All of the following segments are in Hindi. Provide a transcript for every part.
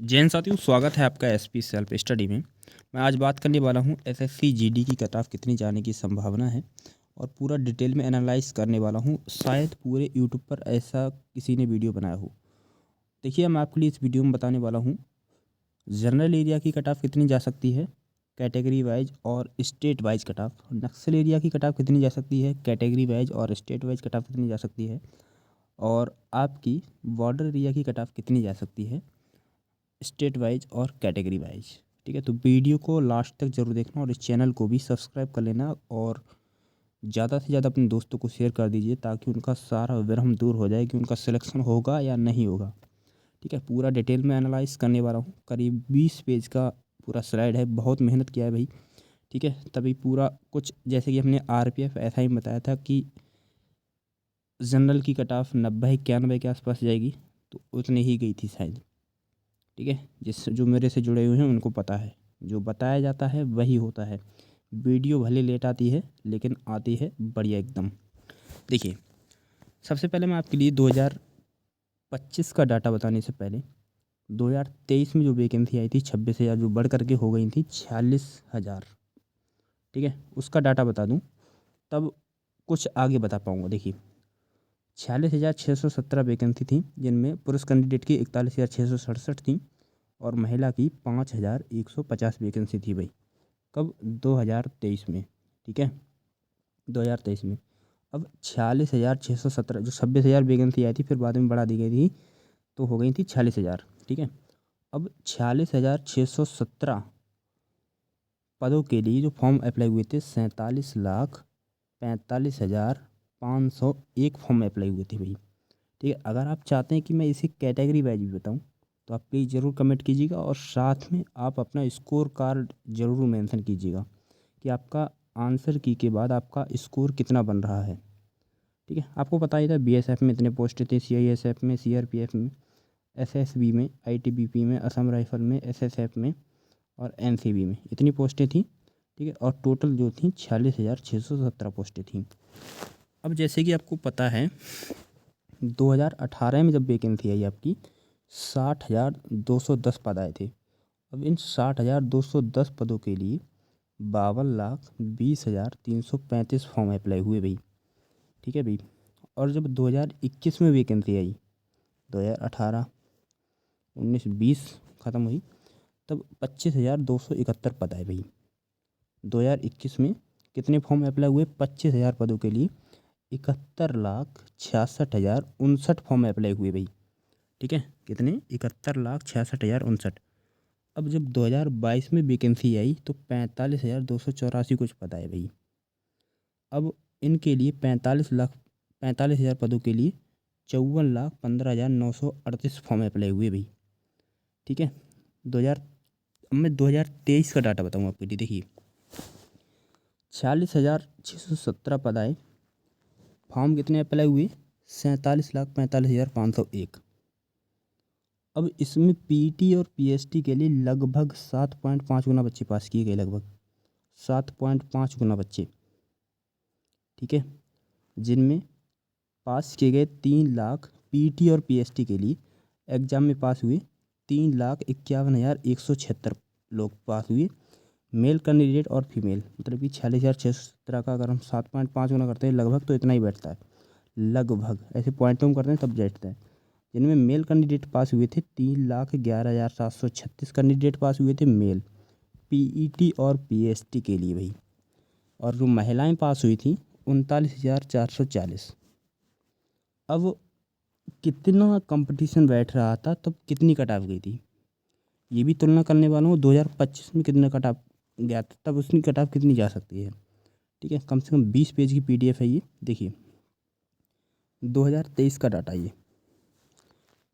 जैन साथियों, स्वागत है आपका एसपी सेल्फ स्टडी में। मैं आज बात करने वाला हूं एसएससी जीडी की कट ऑफ कितनी जाने की संभावना है और पूरा डिटेल में एनालाइज करने वाला हूं। शायद पूरे यूट्यूब पर ऐसा किसी ने वीडियो बनाया हो। देखिए, मैं आपके लिए इस वीडियो में बताने वाला हूं जनरल एरिया की कट ऑफ कितनी जा सकती है कैटेगरी वाइज और स्टेट वाइज कट ऑफ। नक्सल एरिया की कट ऑफ कितनी जा सकती है कैटेगरी वाइज और स्टेट वाइज कट ऑफ कितनी जा सकती है, और आपकी बॉर्डर एरिया की कट ऑफ कितनी जा सकती है स्टेट वाइज और कैटेगरी वाइज। ठीक है, तो वीडियो को लास्ट तक जरूर देखना और इस चैनल को भी सब्सक्राइब कर लेना और ज़्यादा से ज़्यादा अपने दोस्तों को शेयर कर दीजिए ताकि उनका सारा वहम दूर हो जाए कि उनका सिलेक्शन होगा या नहीं होगा। ठीक है, पूरा डिटेल में एनालाइज करने वाला हूँ। करीब 20 पेज का पूरा स्लाइड है, बहुत मेहनत किया है भाई। ठीक है, तभी पूरा कुछ जैसे कि हमने आरपीएफ ऐसा ही बताया था कि जनरल की कट ऑफ 90-91 के आसपास जाएगी, तो उतनी ही गई थी शायद। ठीक है, जिस जो मेरे से जुड़े हुए हैं उनको पता है, जो बताया जाता है वही होता है। वीडियो भले लेट आती है लेकिन आती है बढ़िया एकदम। देखिए, सबसे पहले मैं आपके लिए 2025 का डाटा बताने से पहले 2023 में जो वैकेंसी आई थी 26,000, जो बढ़ करके हो गई थी 46,000। ठीक है, उसका डाटा बता दूं तब कुछ आगे बता पाऊँगा। देखिए, 46,617 वैकेंसी थी, जिनमें पुरुष कैंडिडेट की 41,667 थी और महिला की 5,150 वैकेंसी थी भाई। कब? 2023 में। ठीक है, 2023 में। अब 46,617 जो 26,000 वैकेंसी आई थी फिर बाद में बढ़ा दी गई थी, तो हो गई थी 46,000। ठीक है, अब 46,617 पदों के लिए जो फॉर्म अप्लाई हुए थे 47,45,501 फॉर्म अप्लाई हुए थे भाई। ठीक है, अगर आप चाहते हैं कि मैं इसे कैटेगरी वाइज भी बताऊं तो आप प्लीज़ ज़रूर कमेंट कीजिएगा और साथ में आप अपना स्कोर कार्ड ज़रूर मेंशन कीजिएगा कि आपका आंसर की के बाद आपका स्कोर कितना बन रहा है। ठीक है, आपको पता ही था बीएसएफ में इतने पोस्ट थे, सीआईएसएफ में, सीआरपीएफ में, एसएसबी में, आईटीबीपी में, असम राइफल में, एसएसएफ में और एनसीबी में इतनी पोस्टें थी। ठीक है, और टोटल जो थी 46,617 पोस्टें थी। अब जैसे कि आपको पता है 2018 में जब वैकेंसी आई आपकी 60,210 पद आए थे। अब इन 60,210 पदों के लिए 52,20,335 फॉर्म अप्लाई हुए भाई। ठीक है भाई, और जब 2021 में वैकेंसी आई, 2018, 19, 20 ख़त्म हुई, तब 25,271 पद आए भाई। 2021 में कितने फॉर्म अप्लाई हुए? 25,000 पदों के लिए 71,66,059 फॉर्म अप्लाई हुए भाई। ठीक है, कितने? 71,66,059। अब जब 2022 में वैकेंसी आई तो 45,284 कुछ पद आए भाई। अब इनके लिए 45,45,000 पदों के लिए 54,15,938 फॉर्म अप्लाई हुए भाई। ठीक है, 2000 अब मैं 2023 का डाटा बताऊँ आपके लिए। देखिए, 46,617 पद आए, फॉर्म कितने अप्लाई हुए? 47,45,501। अब इसमें पीटी और पीएसटी के लिए लगभग 7.5 गुना बच्चे पास किए गए, लगभग 7.5 गुना बच्चे। ठीक है, जिनमें पास किए गए 3 लाख, पीटी और पीएसटी के लिए एग्ज़ाम में पास हुए 3,51,176 लोग पास हुए, मेल कैंडिडेट और फीमेल। मतलब कि 46,617 का अगर हम 7.5 गुना करते हैं लगभग, तो इतना ही बैठता है। लगभग ऐसे पॉइंट में करते हैं तब बैठता है। जिनमें मेल कैंडिडेट पास हुए थे 3,11,736 कैंडिडेट पास हुए थे मेल, पीईटी और पीएसटी के लिए भाई। और जो महिलाएं पास हुई थी 39,440। अब कितना कंपटीशन बैठ रहा था तब कितनी कट ऑफ गई थी, ये भी तुलना करने वाला हूँ। 2025 में कितना कट ऑफ गया था तब उसकी कट ऑफ कितनी जा सकती है। ठीक है, कम से कम 20 पेज की पीडीएफ है ये। देखिए, 2023 का डाटा, ये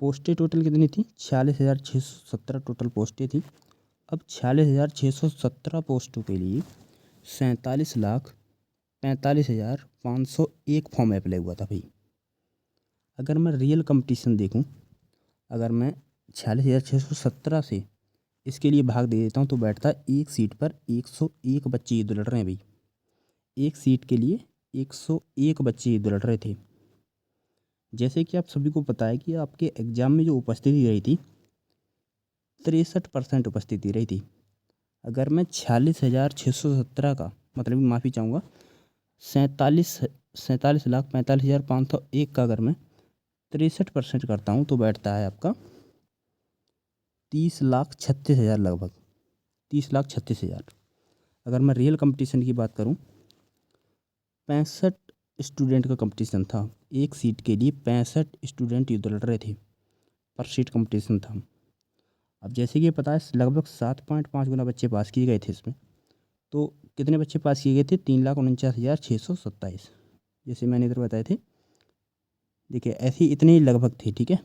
पोस्टें टोटल कितनी थी? 46,617 टोटल पोस्टें थी। अब 46,617 पोस्टों के लिए 47,45,501 फॉर्म अप्लाई हुआ था भाई। अगर मैं रियल कंपटीशन देखूं, अगर मैं 46,617 से इसके लिए भाग दे देता हूं तो बैठता एक सीट पर 101 बच्चे ईद लड़ रहे हैं भाई। एक सीट के लिए 101 बच्चे ईद लड़ रहे थे। जैसे कि आप सभी को पता है कि आपके एग्ज़ाम में जो उपस्थिति रही थी 63% उपस्थिति रही थी। अगर मैं 46,617 का मतलब माफ़ी चाहूँगा 47,45,501 का अगर मैं 63% करता हूँ तो बैठता है आपका 30,36,000 लगभग 30,36,000। अगर मैं रियल कंपटीशन की बात करूँ 65 स्टूडेंट का कंपटीशन था। एक सीट के लिए 65 स्टूडेंट युद्ध लड़ रहे थे, पर सीट कंपटीशन था। अब जैसे कि ये पता है लगभग 7.5 गुना बच्चे पास किए गए थे इसमें। तो कितने बच्चे पास किए गए थे? 3,49,627 जैसे मैंने इधर बताए थे। देखिए ऐसे ही इतने ही लगभग थे, ठीक है,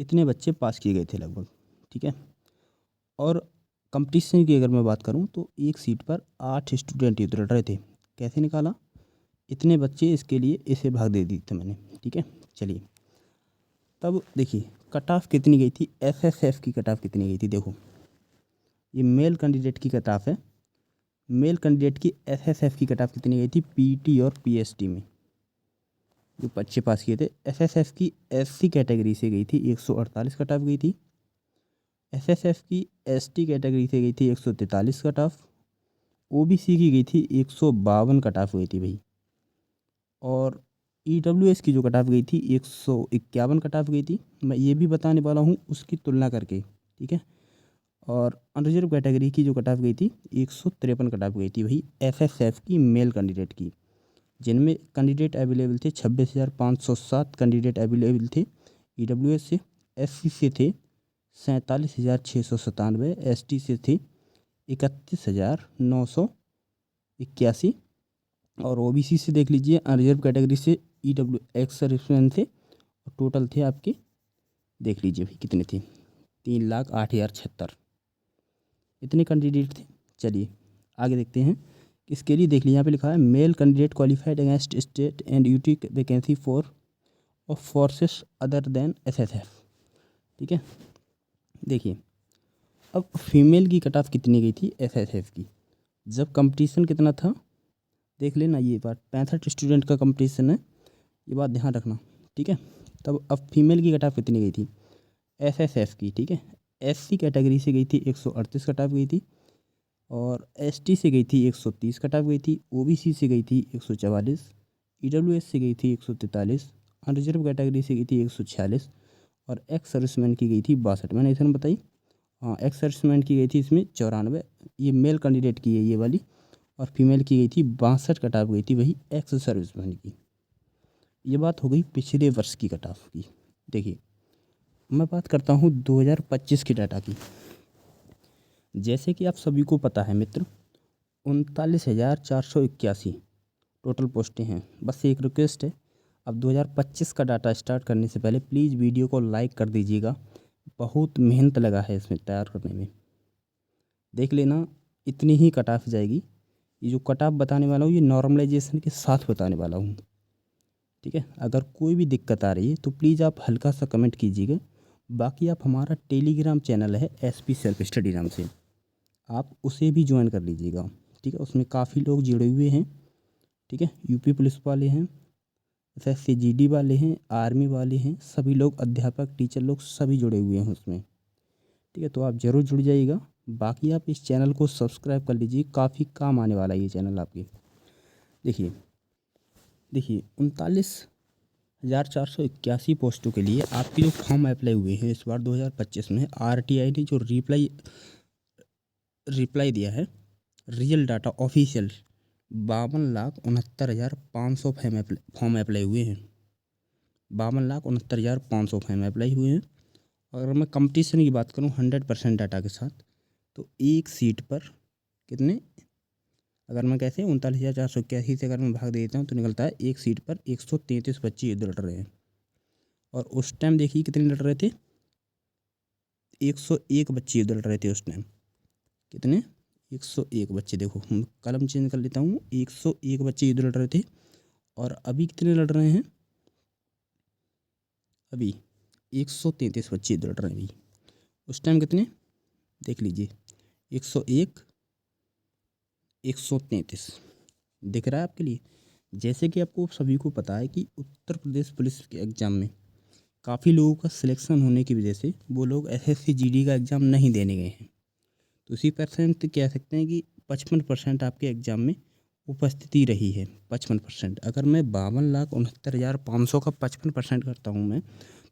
इतने बच्चे पास किए गए थे लगभग, ठीक है। और कंपटीशन की अगर मैं बात करूं तो एक सीट पर 8 स्टूडेंट युद्ध लड़ रहे थे। कैसे निकाला? इतने बच्चे इसके लिए इसे भाग दे दी थे मैंने, ठीक है। चलिए तब देखिए कट ऑफ कितनी गई थी, एसएसएफ की कट ऑफ कितनी गई थी। देखो ये मेल कैंडिडेट की कट ऑफ है। मेल कैंडिडेट की एसएसएफ की कट ऑफ कितनी गई थी पीटी और पीएसटी में जो बच्चे पास किए थे। एसएसएफ की एससी कैटेगरी से गई थी 148 कट ऑफ गई थी। एसएसएफ की एसटी कैटेगरी से गई थी 143 कट ऑफ। ओबीसी की गई थी 152 कट ऑफ गई थी भाई। और ईडब्ल्यूएस की जो कट ऑफ गई थी 151 कट ऑफ गई थी। मैं ये भी बताने वाला हूँ उसकी तुलना करके, ठीक है। और अनरिजर्व कैटेगरी की जो कट ऑफ गई थी 153 कट ऑफ गई थी वही एसएसएफ की मेल कैंडिडेट की, जिनमें कैंडिडेट अवेलेबल थे 26,507 कैंडिडेट अवेलेबल थे ईडब्ल्यूएस से। एससी से थे 47,697, एसटी से थे 31,981 और ओबीसी से देख लीजिए अनरिजर्व कैटेगरी से ईडब्ल्यू एक्स सर्विसमैन थे। टोटल थे आपके, देख लीजिए भाई कितने थे, 3,08,076 इतने कैंडिडेट थे। चलिए आगे देखते हैं। इसके लिए देख लीजिए यहाँ पे लिखा है male candidate qualified against state and UT vacancy for of forces other than SSF, ठीक है। देखिए अब फीमेल की कट ऑफ कितनी गई थी एसएसएफ की, जब कंपटीशन कितना था देख लेना, ये बात 65 स्टूडेंट का कंपटीशन है, ये बात ध्यान रखना, ठीक है। तब अब फीमेल की कट ऑफ कितनी गई थी एसएसएफ की, ठीक है। एससी कैटेगरी से गई थी 138 कट ऑफ गई थी और एसटी से गई थी 130 कट ऑफ गई थी। ओबीसी से गई थी 144, ईडब्ल्यूएस से गई थी 143, अनरिजर्व कैटेगरी से गई थी 146 और एक्स सर्विसमैन की गई थी 62। मैंने इसमें बताई, हाँ एक्स सर्विसमैन की गई थी इसमें 94। ये मेल कैंडिडेट की है ये वाली, और फीमेल की गई थी 62 कट ऑफ गई थी वही एक्स सर्विसमैन की। ये बात हो गई पिछले वर्ष की कट ऑफ की। देखिए मैं बात करता हूँ 2025 की डाटा की। जैसे कि आप सभी को पता है मित्र 39,481 टोटल पोस्टें हैं। बस एक रिक्वेस्ट है, अब 2025 का डाटा स्टार्ट करने से पहले प्लीज़ वीडियो को लाइक कर दीजिएगा, बहुत मेहनत लगा है इसमें तैयार करने में। देख लेना इतनी ही कट ऑफ जाएगी। ये जो कट ऑफ बताने वाला हूँ ये नॉर्मलाइजेशन के साथ बताने वाला हूँ, ठीक है। अगर कोई भी दिक्कत आ रही है तो प्लीज़ आप हल्का सा कमेंट कीजिएगा। बाकी आप हमारा टेलीग्राम चैनल है एसपी सेल्फ स्टडी नाम से, आप उसे भी ज्वाइन कर लीजिएगा, ठीक है। उसमें काफ़ी लोग जुड़े हुए हैं, ठीक है। यूपी पुलिस वाले हैं, एसएससी जीडी वाले हैं, आर्मी वाले हैं, सभी लोग अध्यापक टीचर लोग सभी जुड़े हुए हैं उसमें, ठीक है। तो आप ज़रूर जुड़ जाइएगा। बाकी आप इस चैनल को सब्सक्राइब कर लीजिए, काफ़ी काम आने वाला है ये चैनल आपके। देखिए 39,481 पोस्टों के लिए आपके जो फॉर्म अप्लाई हुए हैं इस बार 2025 में, आरटीआई ने जो रिप्लाई दिया है real data official 52,69,500 form apply हुए हैं। 52,69,500 फॉर्म अप्लाई हुए हैं। अगर मैं कंपटीशन की बात करूं 100% डाटा के साथ तो एक सीट पर कितने, अगर मैं कैसे 39,481 से अगर मैं भाग देता हूँ तो निकलता है एक सीट पर 133 बच्चे युद्ध लड़ रहे हैं। और उस टाइम देखिए कितने लड़ रहे थे, 101 बच्चे युद्ध लड़ रहे थे उस टाइम। कितने? 101 बच्चे। देखो हम कलम चेंज कर लेता हूँ, 101 बच्चे युद्ध लड़ रहे थे। और अभी कितने लड़ रहे हैं, अभी 133 बच्चे युद्ध लड़ रहे हैं अभी। उस टाइम कितने देख लीजिए, 101 133 दिख रहा है आपके लिए। जैसे कि आपको सभी को पता है कि उत्तर प्रदेश पुलिस के एग्ज़ाम में काफ़ी लोगों का सिलेक्शन होने की वजह से वो लोग एसएससी जीडी का एग्ज़ाम नहीं देने गए हैं। तो उसी परसेंट कह सकते हैं कि 55% आपके एग्ज़ाम में उपस्थिति रही है। 55%, अगर मैं 52,69,500 का 55% करता हूँ मैं,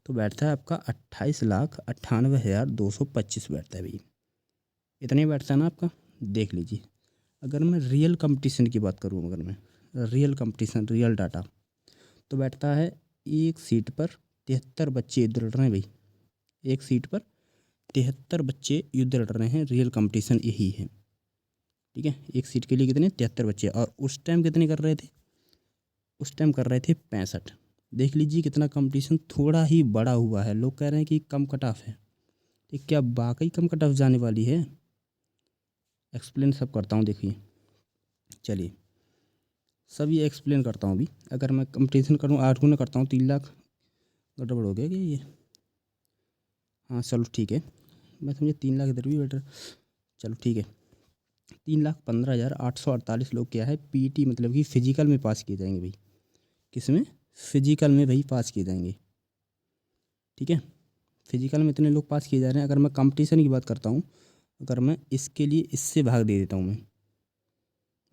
तो बैठता है आपका 28,98,225 बैठता है भाई। इतने बैठता है ना आपका, देख लीजिए। अगर मैं रियल कंपटीशन की बात करूँ, अगर मैं रियल कंपटीशन, रियल डाटा, तो बैठता है एक सीट पर 73 बच्चे युद्ध लड़ रहे हैं भाई। एक सीट पर 73 बच्चे युद्ध लड़ रहे हैं, रियल कंपटीशन यही है। ठीक है, एक सीट के लिए कितने, 73 बच्चे। और उस टाइम कितने कर रहे थे, उस टाइम कर रहे थे 65। देख लीजिए कितना कंपटीशन थोड़ा ही बड़ा हुआ है। लोग कह रहे हैं कि कम कट ऑफ है, तो क्या वाकई कम कट ऑफ जाने वाली है? एक्सप्लेन सब करता हूँ, देखिए। चलिए सब ये एक्सप्लेन करता हूँ अभी। अगर मैं कंपटीशन करूँ 8 गुना करता हूँ, 3 लाख, गड़बड़ हो गया क्या ये? हाँ चलो ठीक है, मैं समझे 3 लाख इधर भी बेटर। चलो ठीक है, 3,15,848 लोग क्या है पीटी मतलब कि फ़िजिकल में पास किए जाएंगे भाई। किस में? फ़िजिकल में भाई पास किए जाएंगे। ठीक है, फ़िजिकल में इतने लोग पास किए जा रहे हैं। अगर मैं कंपटीशन की बात करता हूँ, अगर मैं इसके लिए इससे भाग दे देता हूँ मैं,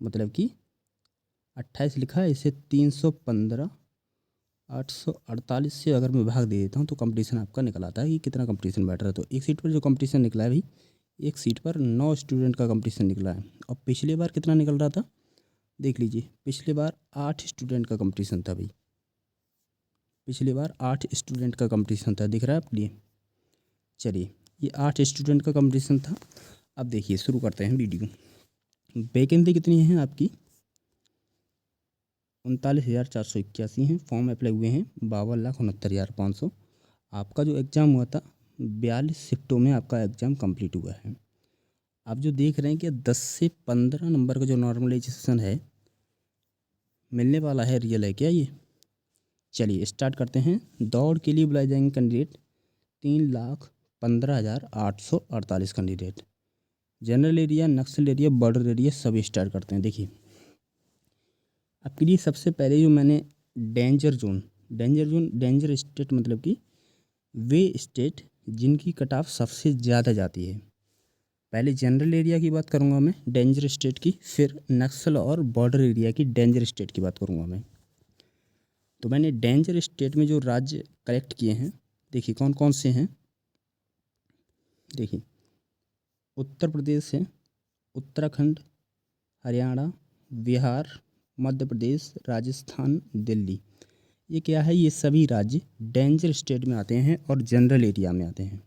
मतलब कि 28 लिखा है, इसे 315,848 से अगर मैं भाग दे देता हूँ तो कंपटीशन आपका निकल आता है कि कितना कंपटीशन बैठ रहा है। तो एक सीट पर जो कंपटीशन निकला है भाई, एक सीट पर 9 स्टूडेंट का कंपटीशन निकला है। और पिछले बार कितना निकल रहा था, देख लीजिए। पिछले बार 8 स्टूडेंट का कंपटीशन था भाई। पिछले बार 8 स्टूडेंट का कंपटीशन था, दिख रहा है आपके लिए। चलिए, ये 8 स्टूडेंट का कंपटीशन था। अब देखिए शुरू करते हैं वीडियो। वैकेंसी कितनी है आपकी? 39,481 हैं। फॉर्म अप्लाई हुए हैं 52,69,500। आपका जो एग्ज़ाम हुआ था 42 शिफ्टों में आपका एग्ज़ाम कंप्लीट हुआ है। आप जो देख रहे हैं कि 10 से 15 नंबर का जो नॉर्मलाइजेशन है मिलने वाला है, रियल है क्या ये? चलिए स्टार्ट करते हैं। दौड़ के लिए बुलाए जाएंगे कैंडिडेट 3,15,848 कैंडिडेट। जनरल एरिया, नक्सल एरिया, बॉर्डर एरिया सभी स्टार्ट करते हैं। देखिए आपके लिए सबसे पहले जो मैंने डेंजर जोन, डेंजर स्टेट मतलब कि वे स्टेट जिनकी कट ऑफ सबसे ज़्यादा जाती है। पहले जनरल एरिया की बात करूँगा मैं, डेंजर स्टेट की, फिर नक्सल और बॉर्डर एरिया की डेंजर स्टेट की बात करूँगा मैं। तो मैंने डेंजर स्टेट में जो राज्य कलेक्ट किए हैं, देखिए कौन कौन से हैं। देखिए उत्तर प्रदेश है, उत्तराखंड, हरियाणा, बिहार, मध्य प्रदेश, राजस्थान, दिल्ली। ये क्या है, ये सभी राज्य डेंजर स्टेट में आते हैं और जनरल एरिया में आते हैं।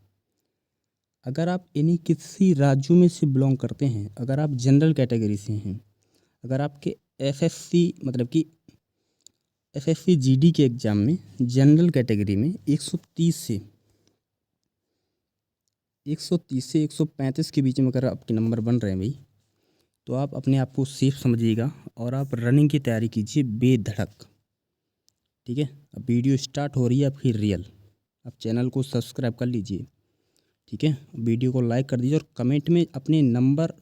अगर आप इन्हीं किसी राज्यों में से बिलोंग करते हैं, अगर आप जनरल कैटेगरी से हैं, अगर आपके एसएससी मतलब कि एसएससी जीडी के एग्ज़ाम में जनरल कैटेगरी में 130 से 135 के बीच में अगर आपके नंबर बन रहे हैं भाई, तो आप अपने आप को सेफ समझिएगा और आप रनिंग की तैयारी कीजिए बेधड़क। ठीक है, अब वीडियो स्टार्ट हो रही है आपकी रियल। आप चैनल को सब्सक्राइब कर लीजिए। ठीक है, वीडियो को लाइक कर दीजिए और कमेंट में अपने नंबर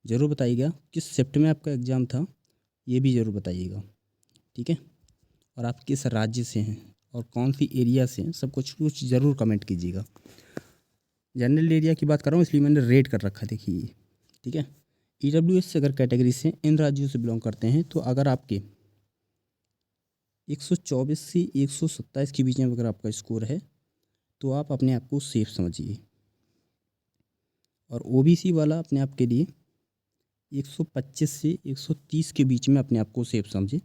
ज़रूर बताइएगा, किस शिफ्ट में आपका एग्ज़ाम था ये भी ज़रूर बताइएगा। ठीक है, और आप किस राज्य से हैं और कौन सी एरिया से हैं, सब कुछ ज़रूर कमेंट कीजिएगा। जनरल एरिया की बात कर रहा हूँ इसलिए मैंने रेड कर रखा है, देखिए। ठीक है, ईडब्ल्यूएस से अगर कैटेगरी से इन राज्यों से बिलोंग करते हैं, तो अगर आपके 124 से 127 के बीच में अगर आपका स्कोर है, तो आप अपने आप को सेफ समझिए। और ओबीसी वाला अपने आप के लिए 125 से 130 के बीच में अपने आप को सेफ समझे।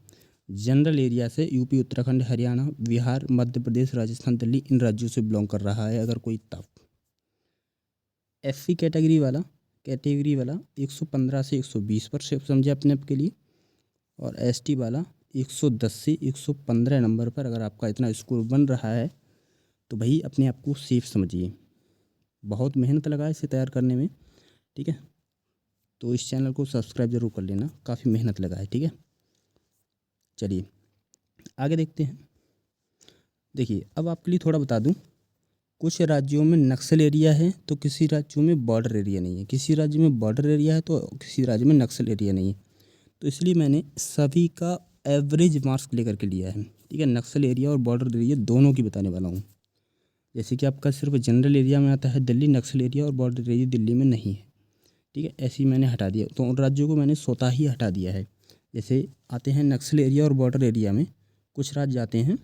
जनरल एरिया से यूपी, उत्तराखंड, हरियाणा, बिहार, मध्य प्रदेश, राजस्थान, दिल्ली इन राज्यों से बिलोंग कर रहा है अगर कोई, तब। एससी कैटेगरी वाला 115 से 120 पर सेफ समझे अपने आप के लिए। और एसटी वाला 110 से 115 नंबर पर अगर आपका इतना स्कोर बन रहा है, तो भाई अपने आप को सेफ समझिए। बहुत मेहनत लगा है इसे तैयार करने में। ठीक है, तो इस चैनल को सब्सक्राइब ज़रूर कर लेना, काफ़ी मेहनत लगा है। ठीक है, चलिए आगे देखते हैं। देखिए अब आपके लिए थोड़ा बता दूं, कुछ राज्यों में नक्सल एरिया है तो किसी राज्यों में बॉर्डर एरिया नहीं है, किसी राज्य में बॉर्डर एरिया है तो किसी राज्य में नक्सल एरिया नहीं है। तो इसलिए मैंने सभी का एवरेज मार्क्स लेकर के लिया है। ठीक है, नक्सल एरिया और बॉर्डर एरिया दोनों की बताने वाला हूँ। जैसे कि आपका सिर्फ जनरल एरिया में आता है दिल्ली, नक्सल एरिया और बॉर्डर एरिया दिल्ली में नहीं है। ठीक है, ऐसे ही मैंने हटा दिया, तो उन राज्यों को मैंने स्वतः ही हटा दिया है। जैसे आते हैं नक्सल एरिया और बॉर्डर एरिया में कुछ राज्य आते हैं,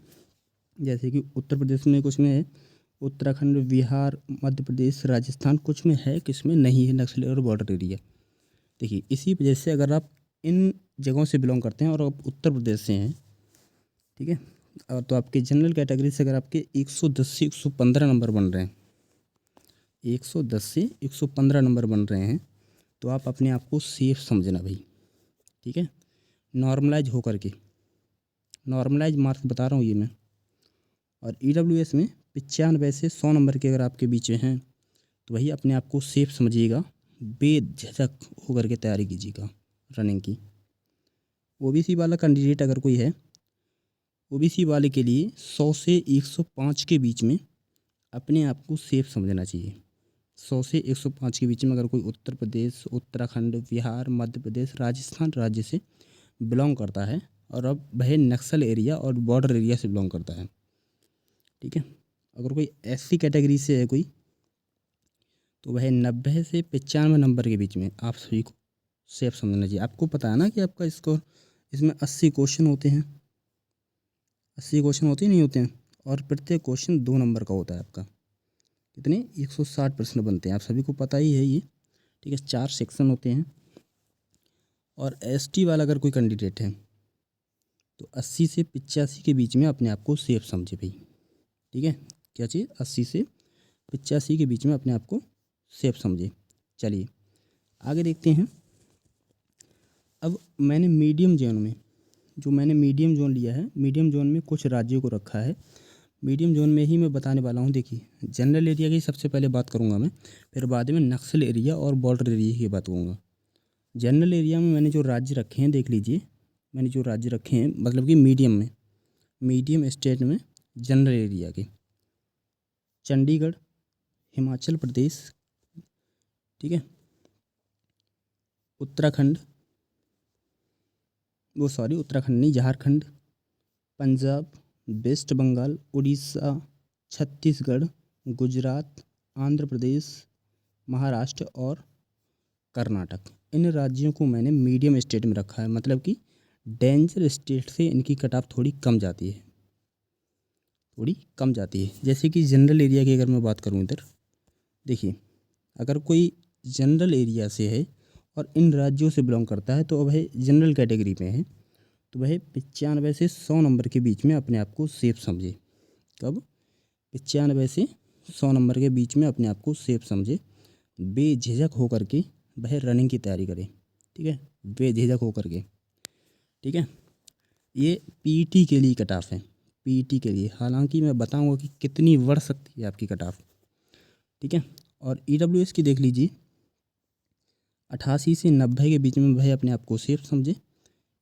जैसे कि उत्तर प्रदेश में कुछ में है, उत्तराखंड, बिहार, मध्य प्रदेश, राजस्थान, कुछ में है, किस में नहीं है नक्सल और बॉर्डर एरिया। देखिए, इसी वजह से अगर आप इन जगहों से बिलोंग करते हैं और आप उत्तर प्रदेश से हैं, ठीक है, और तो आपके जनरल कैटेगरी से अगर आपके 110 से 115 नंबर बन रहे हैं, 110 से 115 नंबर बन रहे हैं, तो आप अपने आप को सेफ समझना भाई। ठीक है, नॉर्मलाइज होकर के, नॉर्मलाइज मार्क्स बता रहा हूँ ये मैं। और EWS में 95 से 100 नंबर के अगर आपके बीच में हैं, तो वही अपने आप को सेफ समझिएगा, बेझिझक होकर के तैयारी कीजिएगा रनिंग की। OBC वाला कैंडिडेट अगर कोई है, OBC वाले के लिए 100 से 105 के बीच में अपने आप को सेफ समझना चाहिए। 100 से 105 के बीच में अगर कोई उत्तर प्रदेश, उत्तराखंड, बिहार, मध्य प्रदेश, राजस्थान राज्य से बिलोंग करता है और अब वह नक्सल एरिया और बॉर्डर एरिया से बिलोंग करता है, ठीक है, अगर कोई SC कैटेगरी से है कोई, तो वह 90 से 95 नंबर के बीच में आप सभी को सेफ समझना चाहिए। आपको पता है ना कि आपका स्कोर इसमें 80 क्वेश्चन होते हैं, 80 क्वेश्चन होते ही नहीं होते हैं, और प्रत्येक क्वेश्चन 2 नंबर का होता है आपका। कितने 160 प्रश्न बनते हैं, आप सभी को पता ही है ये। ठीक है, 4 सेक्शन होते हैं। और ST वाला अगर कोई कैंडिडेट है तो 80 से 85 के बीच में अपने आप को सेफ समझे भाई। ठीक है, क्या चाहिए, 80 से 85 के बीच में अपने आप को सेफ समझे। चलिए आगे देखते हैं। अब मैंने मीडियम जोन में, जो मैंने मीडियम जोन लिया है, मीडियम जोन में कुछ राज्यों को रखा है। मीडियम जोन में ही मैं बताने वाला हूँ। देखिए, जनरल एरिया की सबसे पहले बात करूँगा मैं, फिर बाद में नक्सल एरिया और बॉर्डर एरिया की बात करूँगा। जनरल एरिया में मैंने जो राज्य रखे हैं, देख लीजिए, मैंने जो राज्य रखे हैं मतलब कि मीडियम में, मीडियम स्टेट में जनरल एरिया के, चंडीगढ़, हिमाचल प्रदेश, ठीक है, उत्तराखंड, उत्तराखंड नहीं, झारखंड, पंजाब, वेस्ट बंगाल, उड़ीसा, छत्तीसगढ़, गुजरात, आंध्र प्रदेश, महाराष्ट्र और कर्नाटक। इन राज्यों को मैंने मीडियम स्टेट में रखा है, मतलब कि डेंजर स्टेट से इनकी कट ऑफ थोड़ी कम जाती है, थोड़ी कम जाती है। जैसे कि जनरल एरिया की अगर मैं बात करूँ इधर, देखिए, अगर कोई जनरल एरिया से है और इन राज्यों से बिलोंग करता है, तो वह जनरल कैटेगरी में है, तो वह 95 से 100 नंबर के बीच में अपने आप को सेफ समझे। कब, 95 से 100 नंबर के बीच में अपने आप को सेफ समझे, बेझिझक होकर के वह रनिंग की तैयारी करे। ठीक है, बेझिझक होकर के। ठीक है, ये PET के लिए कट ऑफ है, PET के लिए। हालांकि मैं बताऊंगा कि कितनी बढ़ सकती है आपकी कट ऑफ। ठीक है, और EWS की देख लीजिए, 88 से 90 के बीच में वह अपने आप को सेफ समझे।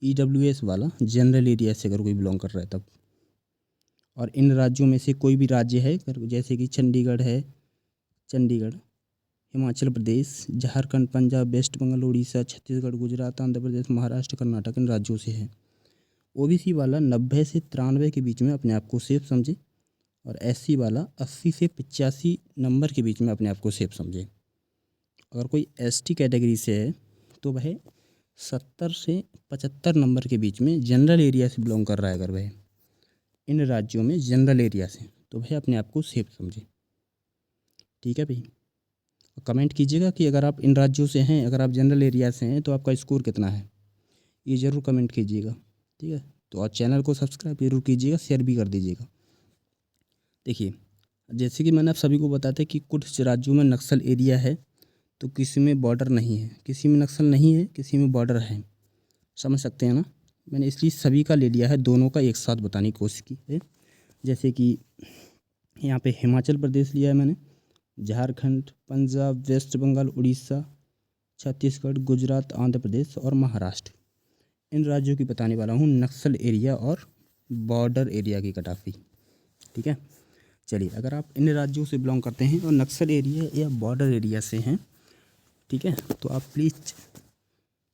EWS वाला जनरल एरिया से अगर कोई बिलोंग कर रहा है तब। और इन राज्यों में से कोई भी राज्य है, जैसे कि चंडीगढ़ है, चंडीगढ़, हिमाचल प्रदेश, झारखंड, पंजाब, वेस्ट बंगाल, उड़ीसा, छत्तीसगढ़, गुजरात, आंध्र प्रदेश, महाराष्ट्र, कर्नाटक, इन राज्यों से है। OBC वाला 90 से 93 के बीच में अपने आप को सेफ समझे, और SC वाला 80 से 85 नंबर के बीच में अपने आप को सेफ समझे। अगर कोई ST कैटेगरी से है, तो वह 70 से 75 नंबर के बीच में जनरल एरिया से बिलोंग कर रहा है, अगर वह इन राज्यों में जनरल एरिया से, तो वह अपने आप को सेफ समझे। ठीक है भाई, कमेंट कीजिएगा कि अगर आप इन राज्यों से हैं, अगर आप जनरल एरिया से हैं, तो आपका स्कोर कितना है, ये ज़रूर कमेंट कीजिएगा। ठीक है, तो और चैनल को सब्सक्राइब जरूर कीजिएगा, शेयर भी कर दीजिएगा। देखिए, जैसे कि मैंने आप सभी को बताया कि कुछ राज्यों में नक्सल एरिया है, तो किसी में बॉर्डर नहीं है, किसी में नक्सल नहीं है, किसी में बॉर्डर है। समझ सकते हैं ना, मैंने इसलिए सभी का ले लिया है, दोनों का एक साथ बताने की कोशिश की है। जैसे कि यहाँ पे हिमाचल प्रदेश लिया है मैंने, झारखंड, पंजाब, वेस्ट बंगाल, उड़ीसा, छत्तीसगढ़, गुजरात, आंध्र प्रदेश और महाराष्ट्र, इन राज्यों की बताने वाला हूँ नक्सल एरिया और बॉर्डर एरिया की कट ऑफ। ठीक है, चलिए, अगर आप इन राज्यों से बिलोंग करते हैं और नक्सल एरिया या बॉर्डर एरिया से हैं, ठीक है, तो आप प्लीज़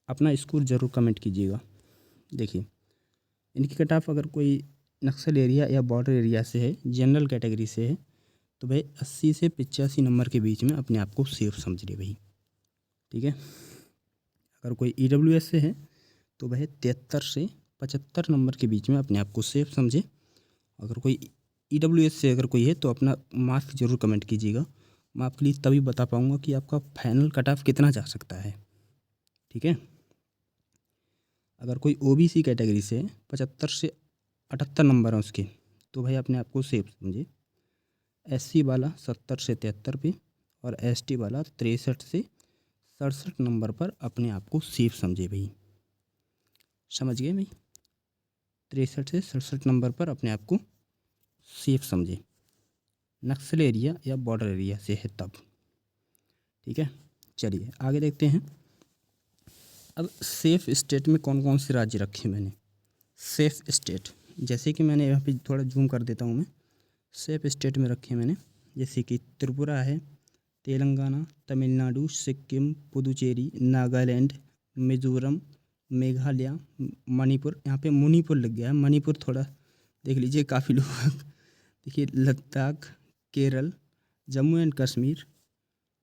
अपना स्कोर ज़रूर कमेंट कीजिएगा। देखिए, इनकी कट ऑफ अगर कोई नक्सल एरिया या बॉर्डर एरिया से है, जनरल कैटेगरी से है, तो भाई 80 से 85 नंबर के बीच में अपने आप को सेफ समझ रहे भाई, ठीक है। अगर कोई EWS से है तो भाई 73 से 75 नंबर के बीच में अपने आप को सेफ समझे। अगर कोई EWS से अगर कोई है तो अपना मार्क्स ज़रूर कमेंट कीजिएगा, मैं आपके लिए तभी बता पाऊँगा कि आपका फाइनल कट ऑफ कितना जा सकता है, ठीक है। अगर कोई OBC कैटेगरी से 75 से 78 नंबर हैं उसके, तो भाई अपने आप को सेफ समझे। SC वाला 70 से 73 पे और ST वाला 63 से 67 नंबर पर अपने आप को सेफ समझे भाई, समझ गए भाई। 63 से 67 नंबर पर अपने आप को सेफ समझे, नक्सल एरिया या बॉर्डर एरिया से है तब, ठीक है। चलिए आगे देखते हैं। अब सेफ स्टेट में कौन कौन से राज्य रखे मैंने। सेफ स्टेट जैसे कि मैंने यहाँ पे थोड़ा जूम कर देता हूँ मैं। सेफ स्टेट में रखे मैंने जैसे कि त्रिपुरा है, तेलंगाना, तमिलनाडु, सिक्किम, पुदुचेरी, नागालैंड, मिजोरम, मेघालय, मणिपुर। यहाँ पे मणिपुर लग गया है, मणिपुर थोड़ा देख लीजिए, काफ़ी लोग देखिए, Ladakh, Kerala, Jammu and Kashmir,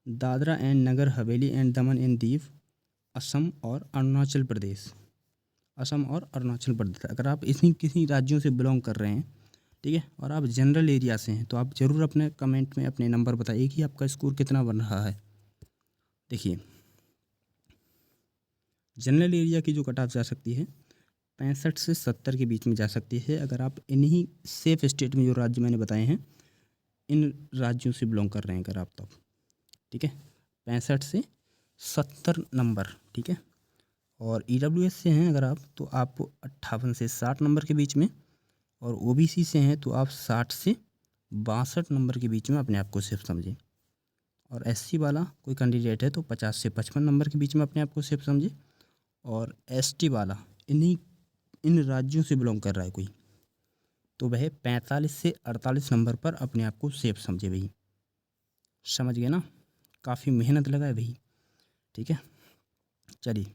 Dadra and Nagar Haveli and Daman and Diu, Assam और अरुणाचल प्रदेश। असम और अरुणाचल प्रदेश, अगर आप इन्हीं किसी राज्यों से बिलोंग कर रहे हैं, ठीक है, और आप जनरल एरिया से हैं, तो आप ज़रूर अपने कमेंट में अपने नंबर बताइए कि आपका स्कोर कितना बन रहा है। देखिए जनरल एरिया की जो कट ऑफ जा सकती है 65 से 70 के बीच में जा सकती है, अगर आप इन्हीं सेफ स्टेट में जो राज्य मैंने बताए हैं इन राज्यों से बिलोंग कर रहे हैं अगर आप, तब ठीक है। 65 से 70 नंबर, ठीक है। और EWS से हैं अगर आप, तो आप 58 से 60 नंबर के बीच में, और OBC से हैं तो आप 60 से 62 नंबर के बीच में अपने आप को सेफ समझें। और SC वाला कोई कैंडिडेट है तो 50 से 55 नंबर के बीच में अपने आप को सेफ समझे। और ST वाला इन राज्यों से बिलोंग कर रहा है कोई, तो वह 45 से 48 नंबर पर अपने आप को सेफ समझे भाई, समझ गए ना। काफ़ी मेहनत लगा है भाई, ठीक है। चलिए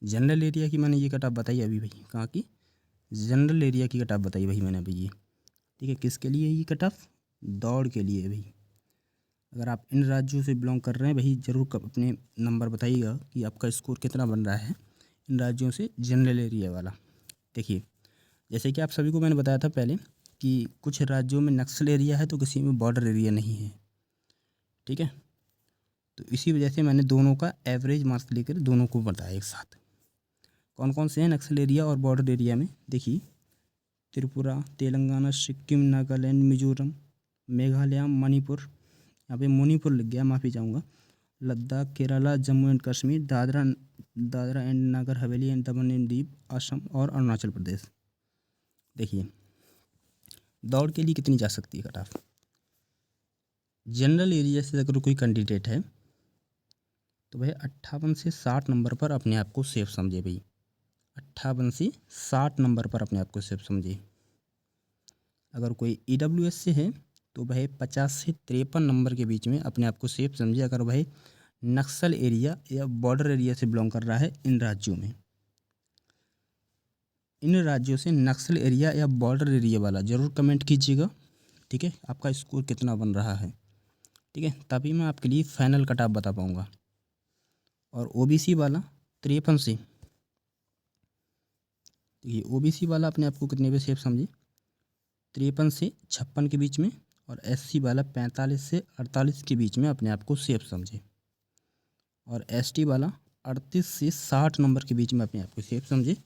जनरल एरिया की मैंने ये कट ऑफ बताई अभी भाई, कहाँ की जनरल एरिया की कट ऑफ बताई भाई मैंने अभी ये, ठीक है। किसके लिए ये कट ऑफ, दौड़ के लिए भाई। अगर आप इन राज्यों से बिलोंग कर रहे हैं भाई, ज़रूर अपने नंबर बताइएगा कि आपका स्कोर कितना बन रहा है इन राज्यों से जनरल एरिया वाला। देखिए जैसे कि आप सभी को मैंने बताया था पहले कि कुछ राज्यों में नक्सल एरिया है तो किसी में बॉर्डर एरिया नहीं है, ठीक है। तो इसी वजह से मैंने दोनों का एवरेज मार्क्स लेकर दोनों को बताया एक साथ। कौन कौन से हैं नक्सल एरिया और बॉर्डर एरिया में, देखिए त्रिपुरा, तेलंगाना, सिक्किम, नागालैंड, मिजोरम, मेघालय, मणिपुर। यहाँ पे मणिपुर लग गया, माफ़ी चाहूँगा। Ladakh, Kerala, Jammu and Kashmir, Dadra and Nagar Haveli and Daman and Diu, Assam और अरुणाचल प्रदेश। देखिए दौड़ के लिए कितनी जा सकती है कट ऑफ। जनरल एरिया से अगर कोई कैंडिडेट है तो भाई 58 से 60 नंबर पर अपने आप को सेफ समझे भाई, 58 से 60 नंबर पर अपने आप को सेफ समझे। अगर कोई EWS से है तो भाई 50 से 53 नंबर के बीच में अपने आप को सेफ समझे, अगर भाई नक्सल एरिया या बॉर्डर एरिया से बिलोंग कर रहा है इन राज्यों में। इन राज्यों से नक्सल एरिया या बॉर्डर एरिया वाला ज़रूर कमेंट कीजिएगा, ठीक है, आपका स्कोर कितना बन रहा है, ठीक है, तभी मैं आपके लिए फाइनल कट ऑफ बता पाऊँगा। और OBC वाला 53 से, देखिए OBC वाला अपने आप को कितने पे सेफ समझे, 53 से 56 के बीच में। और SC वाला 45 से 48 के बीच में अपने आप को सेफ समझे। और ST वाला 38 से 60 नंबर के बीच में अपने आप को सेफ समझे।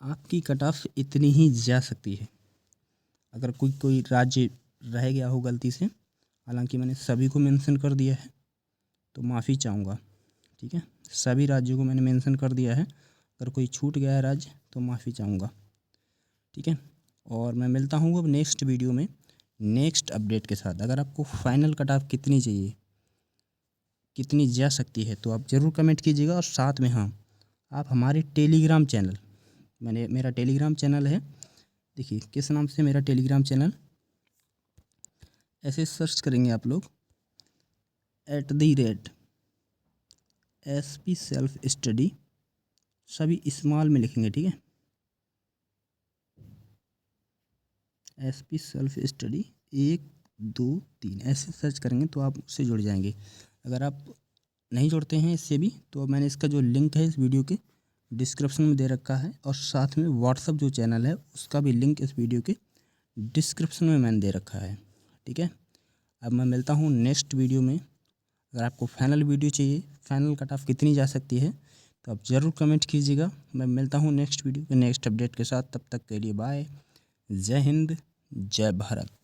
आपकी कट ऑफ इतनी ही जा सकती है। अगर कोई राज्य रह गया हो गलती से, हालांकि मैंने सभी को मेंशन कर दिया है तो माफ़ी चाहूँगा, ठीक है, सभी राज्यों को मैंने मेंशन कर दिया है। अगर कोई छूट गया है राज्य तो माफ़ी चाहूँगा, ठीक है। और मैं मिलता हूँ अब नेक्स्ट वीडियो में नेक्स्ट अपडेट के साथ। अगर आपको फाइनल कट ऑफ कितनी चाहिए, कितनी जा सकती है, तो आप ज़रूर कमेंट कीजिएगा। और साथ में हाँ, आप हमारे टेलीग्राम चैनल, मेरा टेलीग्राम चैनल है, देखिए किस नाम से मेरा टेलीग्राम चैनल, ऐसे सर्च करेंगे आप लोग @SP सेल्फ स्टडी, सभी स्मॉल में लिखेंगे, ठीक है, SP सेल्फ स्टडी 1 2 3 ऐसे सर्च करेंगे तो आप उससे जुड़ जाएंगे। अगर आप नहीं जुड़ते हैं इससे भी तो मैंने इसका जो लिंक है इस वीडियो के डिस्क्रिप्शन में दे रखा है, और साथ में व्हाट्सअप जो चैनल है उसका भी लिंक इस वीडियो के डिस्क्रिप्शन में मैंने दे रखा है। ठीक है, अब मैं मिलता हूँ नेक्स्ट वीडियो में। अगर आपको फाइनल वीडियो चाहिए, फाइनल कट ऑफ कितनी जा सकती है, तो आप ज़रूर कमेंट कीजिएगा। मैं मिलता हूँ नेक्स्ट वीडियो के नेक्स्ट अपडेट के साथ। तब तक के लिए बाय। जय हिंद, जय भारत।